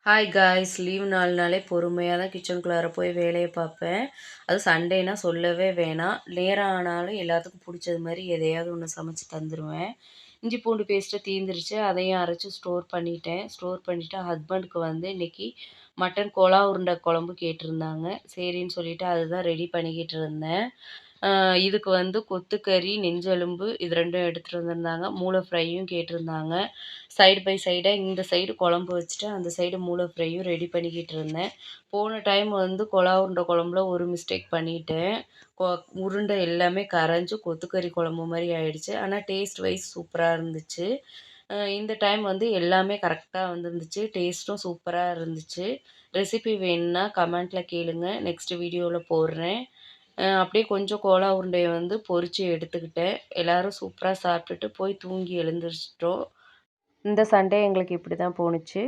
Hi guys, leave நாள்னாலே பொறுமையாக தான் கிச்சனுக்குள்ளார போய் வேலையை பார்ப்பேன். அதுவும் சண்டேனா சொல்லவே வேணாம். நேரம் ஆனாலும் எல்லாத்துக்கும் பிடிச்சது மாதிரி எதையாவது ஒன்று சமைச்சு தந்துடுவேன். இஞ்சி பூண்டு பேஸ்ட்டு தீந்துருச்சு, அதையும் அரைச்சி ஸ்டோர் பண்ணிட்டேன். ஸ்டோர் பண்ணிவிட்டு ஹஸ்பண்டுக்கு வந்து இன்றைக்கி மட்டன் கோலா உருண்டை குழம்பு கேட்டிருந்தாங்க. சரின்னு சொல்லிவிட்டு அதுதான் ரெடி பண்ணிக்கிட்டு இருந்தேன். இதுக்கு வந்து கொத்துக்கறி, நெஞ்செலும்பு இது 2ம் எடுத்துகிட்டு வந்திருந்தாங்க. மூளை ஃப்ரையும் கேட்டிருந்தாங்க. சைடு பை சைடாக இந்த சைடு குழம்பு வச்சுட்டு அந்த சைடு மூளை ஃப்ரையும் ரெடி பண்ணிக்கிட்டு இருந்தேன். போன டைம் வந்து கொலா உருண்டை குழம்புல ஒரு மிஸ்டேக் பண்ணிட்டேன். கொ உருண்டை எல்லாமே கரைஞ்சு கொத்துக்கறி குழம்பு மாதிரி ஆயிடுச்சு. ஆனால் டேஸ்ட் வைஸ் சூப்பராக இருந்துச்சு. இந்த டைம் வந்து எல்லாமே கரெக்டாக வந்துருந்துச்சு. டேஸ்ட்டும் சூப்பராக இருந்துச்சு. ரெசிபி வேணும்னா கமெண்ட்டில் கேளுங்க. நெக்ஸ்ட் வீடியோவில் போடுறேன். அப்படியே கொஞ்சம் கோலா உருண்டைய வந்து பொரிச்சு எடுத்துக்கிட்டேன். எல்லோரும் சூப்பராக சாப்பிட்டுட்டு போய் தூங்கி எழுந்திரிச்சிட்டோம். இந்த சண்டே எங்களுக்கு இப்படி தான் போணுச்சு.